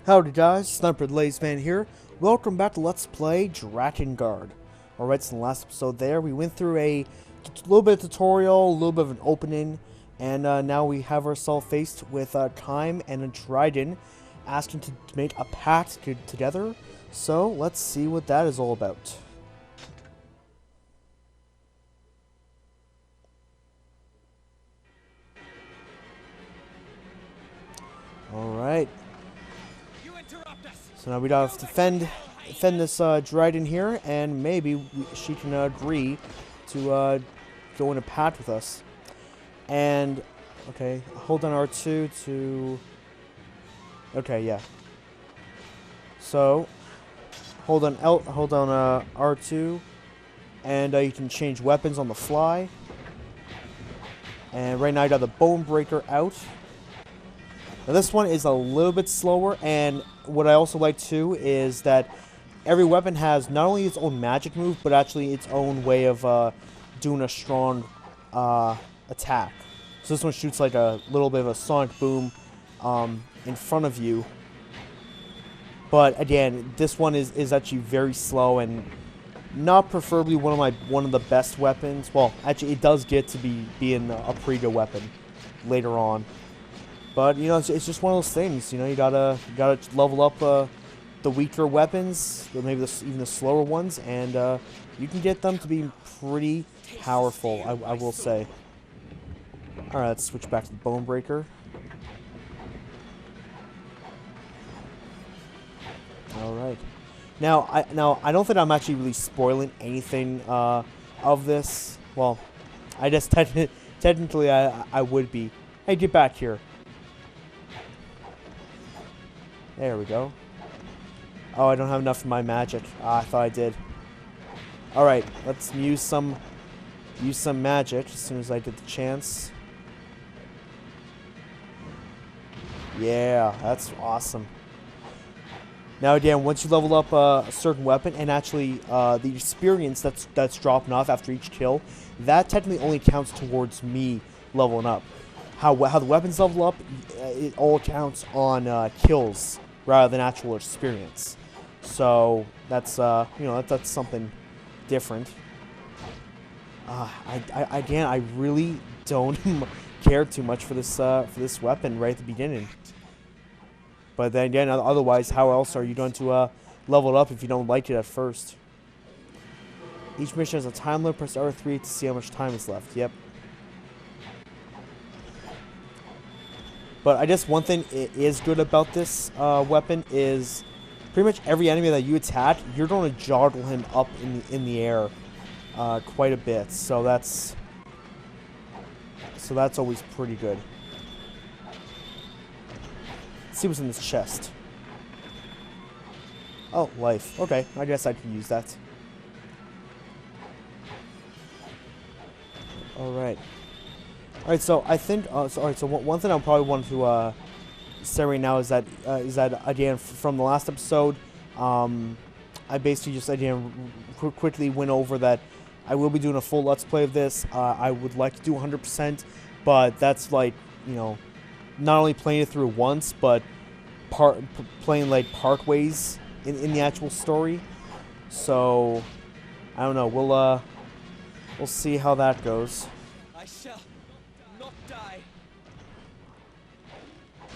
Howdy guys, Snipertheladiesman here. Welcome back to Let's Play Drakengard. Alright, so in the last episode there, we went through a little bit of tutorial, a little bit of an opening, and now we have ourselves faced with Time and a Dryden asking to make a pact together. So, let's see what that is all about. Alright. So now we gotta defend this Dryden here, and maybe she can agree to go in a pact with us. And okay, hold on R2 to. Okay, yeah. So hold on R2, and you can change weapons on the fly. And right now I got the Bone Breaker out. Now this one is a little bit slower, and what I also like too is that every weapon has not only its own magic move, but actually its own way of doing a strong attack. So this one shoots like a little bit of a sonic boom in front of you. But again, this one is actually very slow and not preferably one of the best weapons. Well, actually it does get to being a pretty good weapon later on. But you know, it's just one of those things. You know, you gotta level up the weaker weapons, or maybe even the slower ones, and you can get them to be pretty powerful. I will say. All right, let's switch back to the Bone Breaker. All right. Now I don't think I'm actually really spoiling anything of this. Well, I guess technically I would be. Hey, get back here. There we go. Oh, I don't have enough of my magic. I thought I did. Alright, let's use some magic as soon as I get the chance. Yeah, that's awesome. Now again, once you level up a certain weapon, and actually the experience that's dropping off after each kill, that technically only counts towards me leveling up. How the weapons level up, it all counts on kills rather than actual experience. So that's you know, that's something different. I really don't care too much for this weapon right at the beginning. But then again, otherwise, how else are you going to level it up if you don't like it at first? Each mission has a time limit. Press R3 to see how much time is left. Yep. But I guess one thing is good about this weapon is pretty much every enemy that you attack, you're going to joggle him up in the air quite a bit. So that's always pretty good. Let's see what's in this chest. Oh, life. Okay, I guess I can use that. All right. Alright, so I think, so one thing I probably want to say right now is that again, from the last episode, I basically just, again, quickly went over that I will be doing a full Let's Play of this. I would like to do 100%, but that's like, you know, not only playing it through once, but playing like part ways in the actual story. So, I don't know, we'll see how that goes. I shall not die.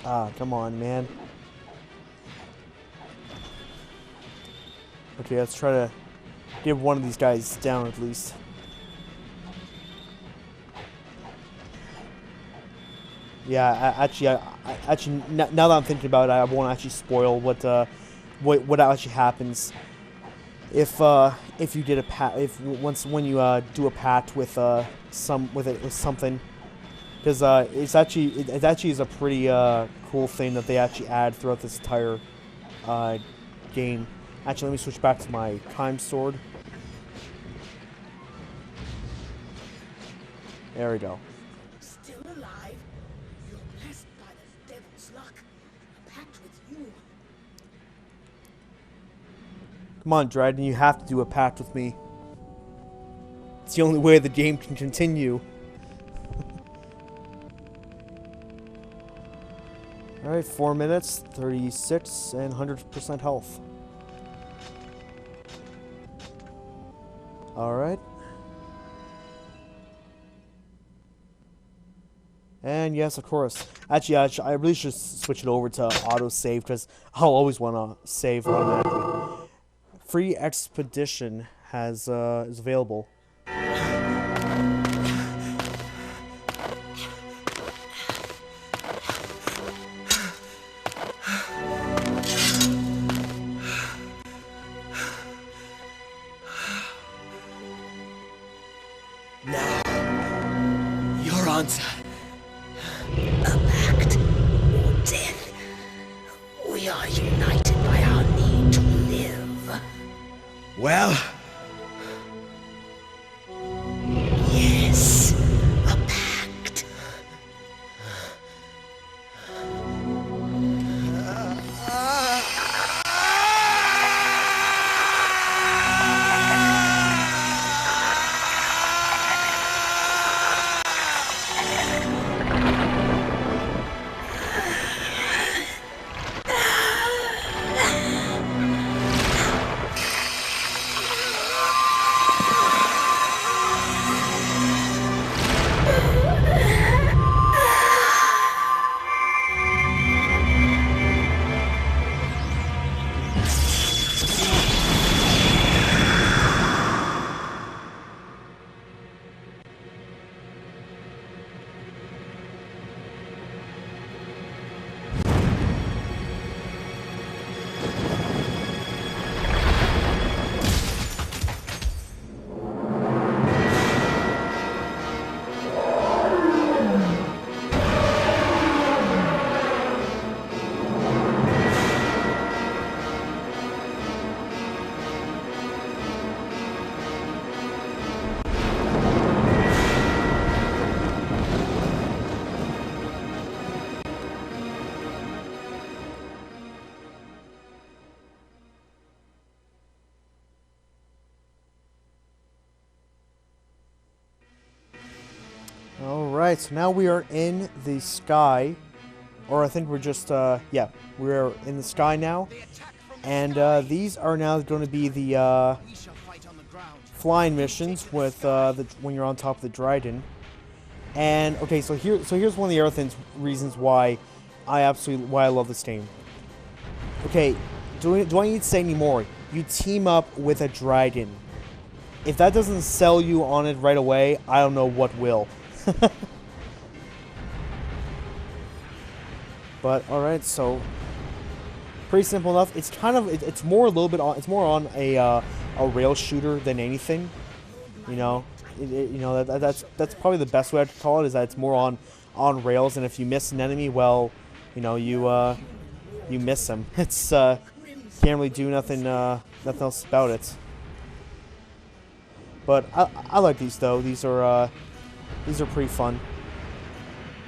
Ah, come on, man. Okay, let's try to get one of these guys down at least. Yeah, actually, now that I'm thinking about it, I won't actually spoil what actually happens if you did when you do a pact with something. Because it actually is a pretty cool thing that they actually add throughout this entire game. Actually, let me switch back to my time sword. There we go. Still alive? You're blessed by the devil's luck. A pact with you. Come on, Dryden, you have to do a pact with me. It's the only way the game can continue. Alright. Alright, 4 minutes, 36, and 100% health. Alright. And yes, of course. Actually, I really should switch it over to auto-save, because I'll always want to save automatically. Free expedition is available. Now, your answer. A pact or death. We are united by our need to live. Well, Yes, a pact. Alright, so now we are in the sky. Or I think we're just, yeah, we're in the sky now. And these are now going to be the flying missions with when you're on top of the Dryden. And okay, so here's one of the other reasons why I love this game. Okay, do I need to say any more? You team up with a Dryden. If that doesn't sell you on it right away, I don't know what will. But alright, so pretty simple enough. It's kind of it's more a little bit on, it's more on a rail shooter than anything. You know, that's probably the best way to call it, is that it's more on rails, and if you miss an enemy, well, you know, you miss them. It's can't really do nothing else about it. But I like these though. These are pretty fun.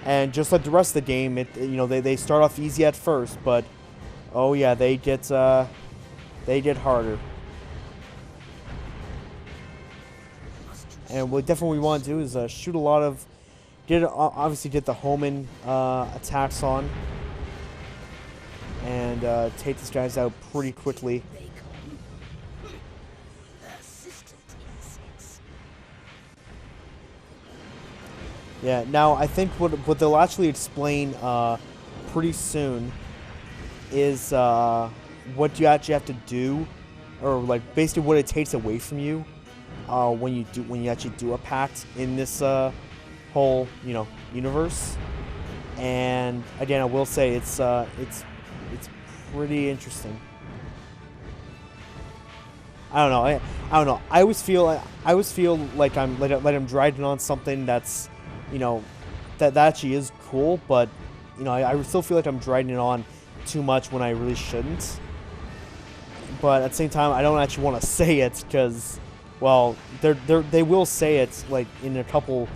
And just like the rest of the game, they start off easy at first, but oh yeah, they get harder. And what definitely we want to do is shoot a lot of, obviously get the Homan attacks on, and take these guys out pretty quickly. Yeah, now I think what they'll actually explain pretty soon is what you actually have to do, or like basically what it takes away from you when you actually do a pact in this whole universe. And again, I will say it's pretty interesting. I don't know. I always feel like I'm driving on something that's, that actually is cool, but I still feel like I'm dragging it on too much when I really shouldn't. But at the same time, I don't actually want to say it, because, well, they will say it like in a couple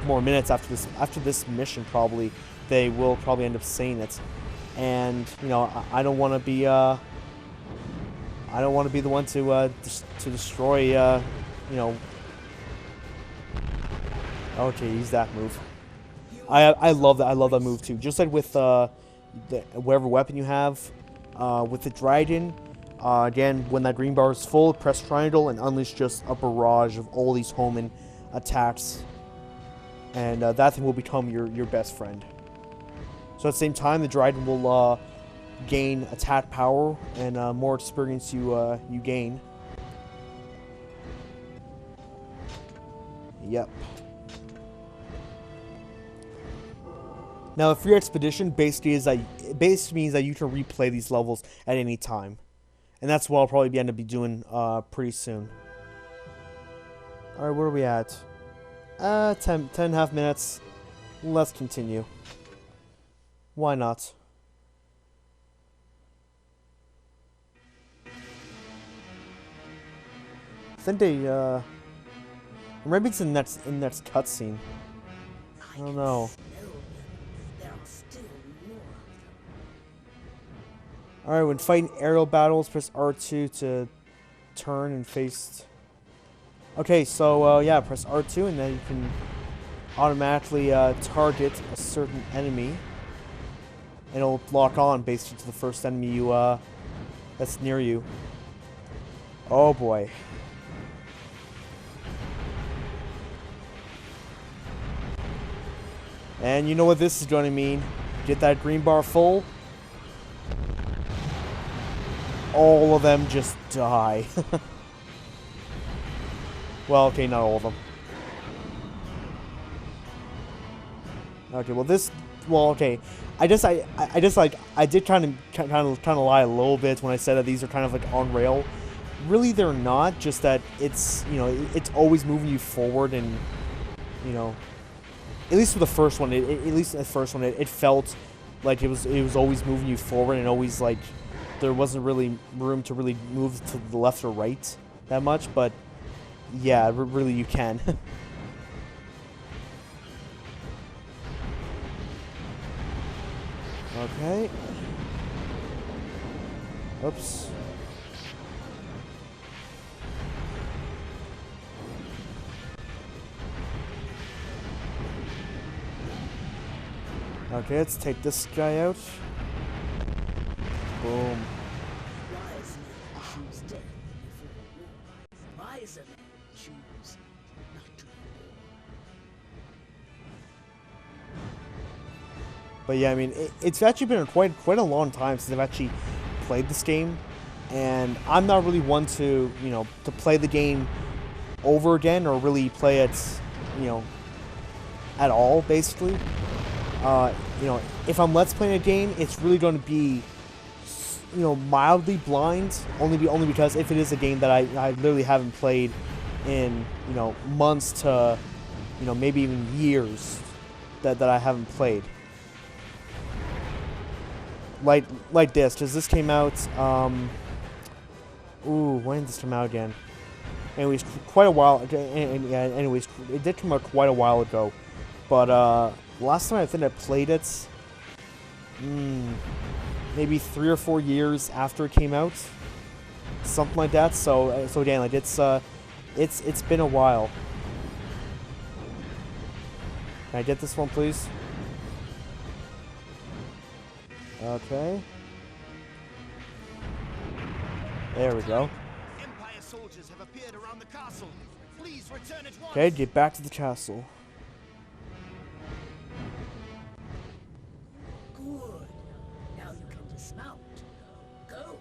more minutes after this mission. Probably they will probably end up saying it, and I don't want to be the one to destroy Okay, use that move. I love that. I love that move too. Just like with whatever weapon you have. With the dragon, again, when that green bar is full, press triangle and unleash just a barrage of all these Homan attacks. And that thing will become your best friend. So at the same time, the dragon will gain attack power and more experience you gain. Yep. Now, a free expedition basically means that you can replay these levels at any time, and that's what I'll probably end up doing pretty soon. All right, where are we at? 10 and a half minutes. Let's continue. Why not? I think they maybe it's in next cutscene. I don't know. Alright, when fighting aerial battles, press R2 to turn and face. Okay, so yeah, press R2 and then you can automatically target a certain enemy. And it'll lock on basically to the first enemy that's near you. Oh boy. And you know what this is going to mean. Get that green bar full. All of them just die. Well, okay, not all of them. Okay, well this, well, okay. I did kind of lie a little bit when I said that these are kind of like on rail. Really, they're not. Just that it's, you know, it's always moving you forward, and you know, at least for the first one, it felt like it was always moving you forward, and always like there wasn't really room to really move to the left or right that much. But yeah, really you can. Okay. Oops. Okay, let's take this guy out. Boom. Wise men choose death before war. Wiser men choose not to war. But yeah, I mean, it's actually been quite a long time since I've actually played this game, and I'm not really one to, you know, to play the game over again or really play it, you know, at all, basically. You know, if I'm let's playing a game, it's really going to be, you know, mildly blind, only because if it is a game that I literally haven't played in, you know, months to, you know, maybe even years that I haven't played. Like this, because this came out, ooh, when did this come out again? Anyways, quite a while, anyways, it did come out quite a while ago, but, last time I think I played it, maybe 3 or 4 years after it came out, something like that. So again, like it's been a while. Can I get this one, please? Okay. There we go. Empire soldiers have appeared around the castle. Please return at once. Okay, get back to the castle. Good. Now you can dismount. Go.